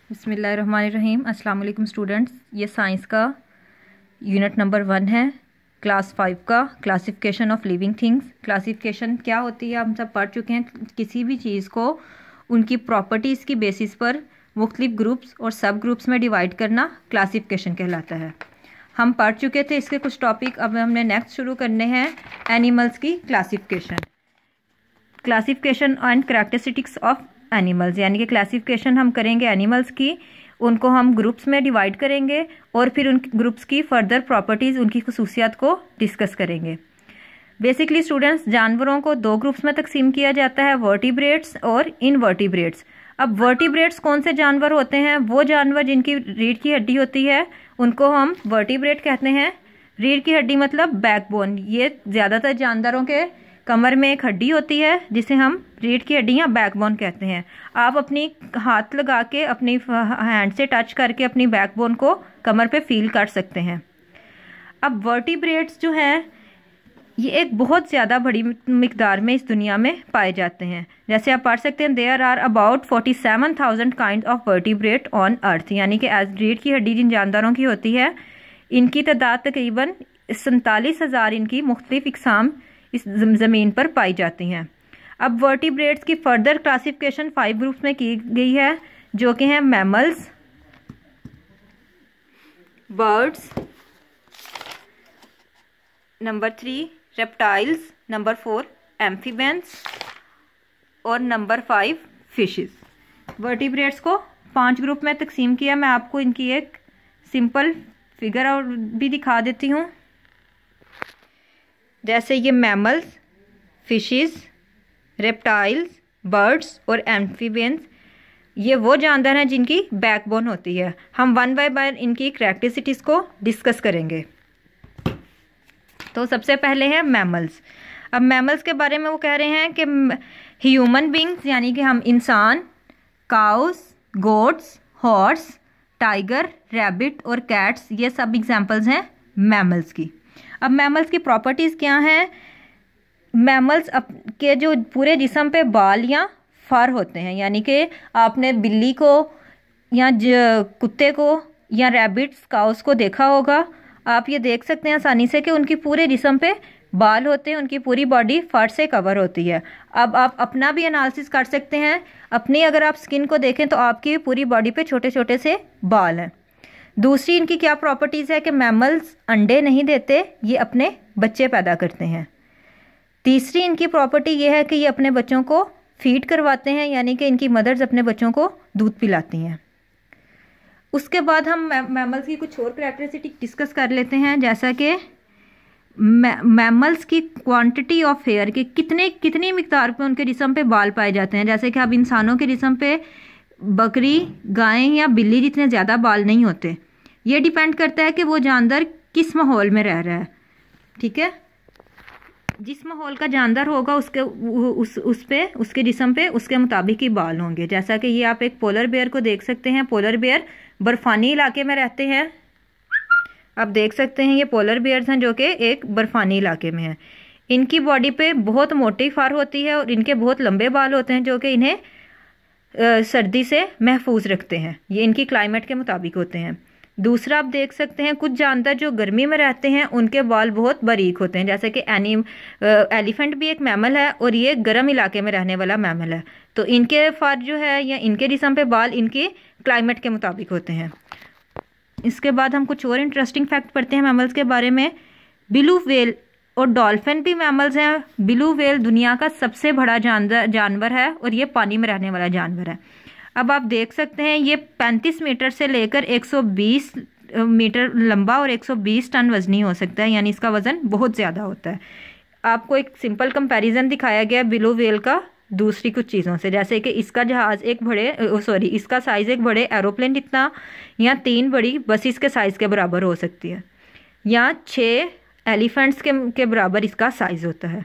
बिस्मिल्लाहिर्रहमानिर्रहीम। अस्सलाम वालेकुम स्टूडेंट्स। ये साइंस का यूनिट नंबर 1 है, क्लास 5 का classification of living things. Classification क्या होती है हम सब पढ़ चुके हैं। किसी भी चीज़ को उनकी प्रॉपर्टीज़ की बेसिस पर मुख्तलिफ ग्रुप्स और सब ग्रुप्स में डिवाइड करना क्लासिफिकेशन कहलाता है। हम पढ़ चुके थे इसके कुछ टॉपिक। अब हमने नेक्स्ट शुरू करने हैं एनिमल्स की classification and characteristics of animals, यानी कि क्लासिफिकेशन हम करेंगे एनिमल्स की। उनको हम ग्रुप्स में डिवाइड करेंगे और फिर उन ग्रुप्स की फर्दर प्रॉपर्टीज़, उनकी खसूसियात को डिस्कस करेंगे। बेसिकली स्टूडेंट्स, जानवरों को 2 ग्रुप्स में तकसीम किया जाता है, वर्टिब्रेट्स और इनवर्टिब्रेट्स। अब वर्टिब्रेट्स कौन से जानवर होते हैं? वो जानवर जिनकी रीढ़ की हड्डी होती है उनको हम वर्टिब्रेट कहते हैं। रीढ़ की हड्डी मतलब बैकबोन। ये ज़्यादातर जानवरों के कमर में एक हड्डी होती है जिसे हम रीढ़ की हड्डी या बैकबोन कहते हैं। आप अपनी हाथ लगा के, अपनी हैंड से टच करके अपनी बैकबोन को कमर पे फील कर सकते हैं। अब वर्टिब्रेट्स जो हैं ये एक बहुत ज़्यादा बड़ी मिकदार में इस दुनिया में पाए जाते हैं। जैसे आप पढ़ सकते हैं, there are about 47,000 kind of vertebrate on earth, यानी कि रीढ़ की हड्डी जिन जानदारों की होती है इनकी तादाद तकरीबन 47,000 इनकी मुख्तलिफ इकसाम इस ज़मीन पर पाई जाती हैं। अब वर्टिब्रेट्स की फर्दर क्लासिफिकेशन 5 ग्रुप्स में की गई है, जो कि हैं mammals, birds, number 3 reptiles, number 4 amphibians और नंबर 5 फिशेस। वर्टिब्रेट्स को 5 ग्रुप में तकसीम किया। मैं आपको इनकी एक सिंपल फिगर और भी दिखा देती हूँ। जैसे ये मैमल्स, फिशेस, रेप्टाइल्स, बर्ड्स और एम्फीबियंस, ये वो जानवर हैं जिनकी बैकबोन होती है। हम वन बाय वन इनकी करैक्टरिस्टिक्स को डिस्कस करेंगे। तो सबसे पहले है मैमल्स। अब मैमल्स के बारे में वो कह रहे हैं कि ह्यूमन बींग्स, यानी कि हम इंसान, cows, goats, horse, tiger, rabbit और कैट्स, ये सब एग्जाम्पल्स हैं मैमल्स की। अब मैमल्स की प्रॉपर्टीज़ क्या हैं? मैमल्स के जो पूरे जिस्म पे बाल या फर होते हैं, यानी कि आपने बिल्ली को या कुत्ते को या रैबिट्स, काउस को देखा होगा। आप ये देख सकते हैं आसानी से कि उनकी पूरे जिस्म पे बाल होते हैं, उनकी पूरी बॉडी फर से कवर होती है। अब आप अपना भी एनालिसिस कर सकते हैं। अपनी अगर आप स्किन को देखें तो आपकी पूरी बॉडी पे छोटे छोटे से बाल हैं। दूसरी इनकी क्या प्रॉपर्टीज़ है कि मैमल्स अंडे नहीं देते, ये अपने बच्चे पैदा करते हैं। तीसरी इनकी प्रॉपर्टी ये है कि ये अपने बच्चों को फीड करवाते हैं, यानी कि इनकी मदर्स अपने बच्चों को दूध पिलाती हैं। उसके बाद हम मैमल्स की कुछ और करैक्टरिस्टिक डिस्कस कर लेते हैं, जैसा कि मैमल्स की क्वांटिटी ऑफ हेयर के कितनी मिकदार पे उनके जिस्म पे बाल पाए जाते हैं। जैसे कि अब इंसानों के जिस्म पे बकरी, गाय या बिल्ली जितने ज़्यादा बाल नहीं होते। ये डिपेंड करता है कि वो जानवर किस माहौल में रह रहा है। ठीक है, जिस माहौल का जानवर होगा उसके जिस्म पे उसके मुताबिक ही बाल होंगे। जैसा कि ये आप एक पोलर बेयर को देख सकते हैं। पोलर बेयर बर्फानी इलाके में रहते हैं। आप देख सकते हैं ये पोलर बेयर्स हैं जो कि एक बर्फानी इलाके में हैं। इनकी बॉडी पे बहुत मोटी फर होती है और इनके बहुत लंबे बाल होते हैं जो कि इन्हें सर्दी से महफूज रखते हैं। ये इनकी क्लाइमेट के मुताबिक होते हैं। दूसरा आप देख सकते हैं कुछ जानवर जो गर्मी में रहते हैं उनके बाल बहुत बारीक होते हैं, जैसे कि एलिफेंट भी एक मैमल है और ये गर्म इलाके में रहने वाला मैमल है। तो इनके फर जो है या इनके जिस्म पे बाल इनके क्लाइमेट के मुताबिक होते हैं। इसके बाद हम कुछ और इंटरेस्टिंग फैक्ट पढ़ते हैं मैमल्स के बारे में। ब्लू व्हेल और डॉल्फिन भी मैमल्स हैं। ब्लू व्हेल दुनिया का सबसे बड़ा जानवर है और ये पानी में रहने वाला जानवर है। अब आप देख सकते हैं ये 35 मीटर से लेकर 120 मीटर लंबा और 120 टन वजनी हो सकता है, यानी इसका वज़न बहुत ज़्यादा होता है। आपको एक सिंपल कंपैरिजन दिखाया गया ब्लू व्हेल का दूसरी कुछ चीज़ों से, जैसे कि इसका जहाज़ इसका साइज़ एक बड़े एरोप्लेन जितना या 3 बड़ी बसेस के साइज़ के बराबर हो सकती है, या 6 एलिफेंट्स के बराबर इसका साइज़ होता है।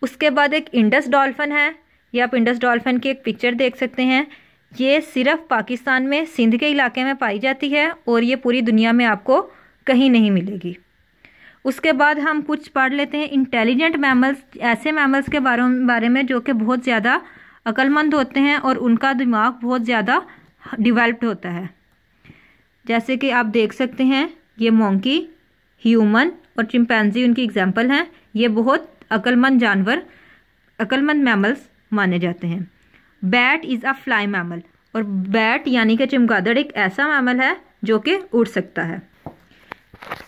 उसके बाद एक इंडस डॉल्फिन है। ये आप इंडस डॉल्फिन की एक पिक्चर देख सकते हैं। ये सिर्फ पाकिस्तान में सिंध के इलाके में पाई जाती है और ये पूरी दुनिया में आपको कहीं नहीं मिलेगी। उसके बाद हम कुछ पढ़ लेते हैं इंटेलिजेंट मैमल्स, ऐसे मैमल्स के बारे में जो कि बहुत ज़्यादा अक्लमंद होते हैं और उनका दिमाग बहुत ज़्यादा डिवेल्प्ड होता है। जैसे कि आप देख सकते हैं ये मोंकी, ह्यूमन और चिंपैंजी उनकी एग्जाम्पल हैं। ये बहुत अक्लमंद जानवर, अक्लमंद मैमल्स माने जाते हैं। Bat is a fly mammal, और बैट यानी कि चमगादड़ एक ऐसा मैमल है जो कि उड़ सकता है।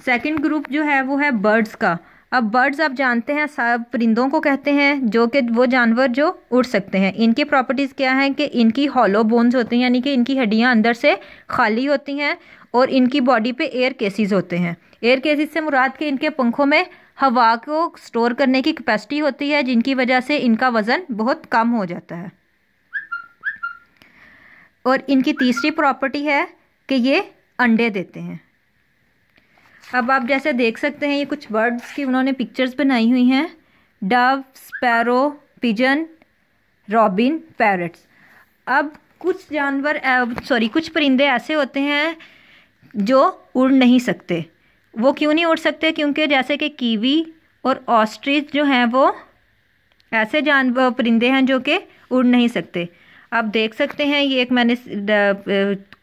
सेकंड ग्रुप जो है वो है बर्ड्स का। अब बर्ड्स आप जानते हैं सब परिंदों को कहते हैं, जो कि वो जानवर जो उड़ सकते हैं। इनकी प्रॉपर्टीज़ क्या हैं कि इनकी हॉलो बोन्स होती हैं, यानी कि इनकी हड्डियां अंदर से खाली होती हैं, और इनकी बॉडी पे एयर केसेस होते हैं। एयर केसेस से मुराद के इनके पंखों में हवा को स्टोर करने की कैपेसिटी होती है, जिनकी वजह से इनका वज़न बहुत कम हो जाता है। और इनकी तीसरी प्रॉपर्टी है कि ये अंडे देते हैं। अब आप जैसे देख सकते हैं ये कुछ बर्ड्स की उन्होंने पिक्चर्स बनाई हुई हैं। Dove, sparrow, pigeon, robin, parrots. अब कुछ जानवर कुछ परिंदे ऐसे होते हैं जो उड़ नहीं सकते। वो क्यों नहीं उड़ सकते? क्योंकि जैसे कि कीवी और ऑस्ट्रिच जो हैं वो ऐसे जानवर परिंदे हैं जो कि उड़ नहीं सकते। आप देख सकते हैं ये एक मैंने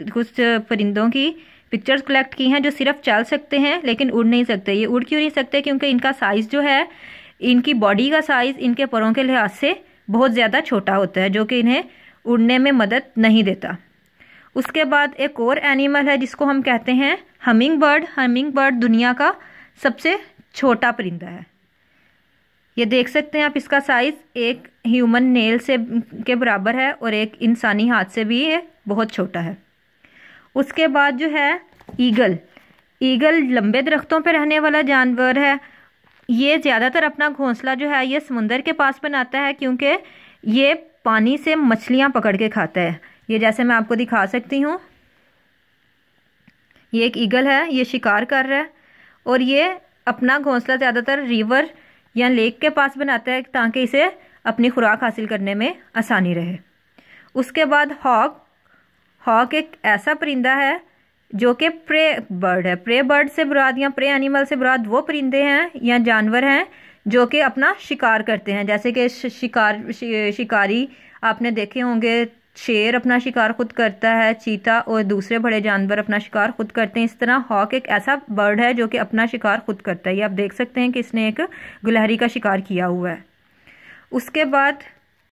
कुछ परिंदों की पिक्चर्स कलेक्ट की हैं जो सिर्फ चल सकते हैं लेकिन उड़ नहीं सकते। ये उड़ क्यों नहीं सकते? क्योंकि इनका साइज़ जो है, इनकी बॉडी का साइज़ इनके परों के लिहाज से बहुत ज़्यादा छोटा होता है, जो कि इन्हें उड़ने में मदद नहीं देता। उसके बाद एक और एनिमल है जिसको हम कहते हैं हमिंग बर्ड। हमिंग बर्ड दुनिया का सबसे छोटा परिंदा है। ये देख सकते हैं आप, इसका साइज़ एक ह्यूमन नेल से के बराबर है और एक इंसानी हाथ से भी ये बहुत छोटा है। उसके बाद जो है ईगल। ईगल लंबे दरख्तों पर रहने वाला जानवर है। ये ज़्यादातर अपना घोंसला जो है ये समुंदर के पास बनाता है, क्योंकि ये पानी से मछलियाँ पकड़ के खाता है। ये जैसे मैं आपको दिखा सकती हूँ, ये एक ईगल है, ये शिकार कर रहा है और ये अपना घोंसला ज़्यादातर रिवर या लेक के पास बनाता है ताकि इसे अपनी खुराक हासिल करने में आसानी रहे। उसके बाद हॉक। हॉक एक ऐसा परिंदा है जो कि प्रे बर्ड है। प्रे बर्ड से मुराद या प्रे एनिमल से मुराद वो परिंदे हैं या जानवर हैं जो कि अपना शिकार करते हैं। जैसे कि शिकारी आपने देखे होंगे, शेर अपना शिकार खुद करता है, चीता और दूसरे बड़े जानवर अपना शिकार खुद करते हैं। इस तरह हॉक एक ऐसा बर्ड है जो कि अपना शिकार खुद करता है। ये आप देख सकते हैं कि इसने एक गिलहरी का शिकार किया हुआ है। उसके बाद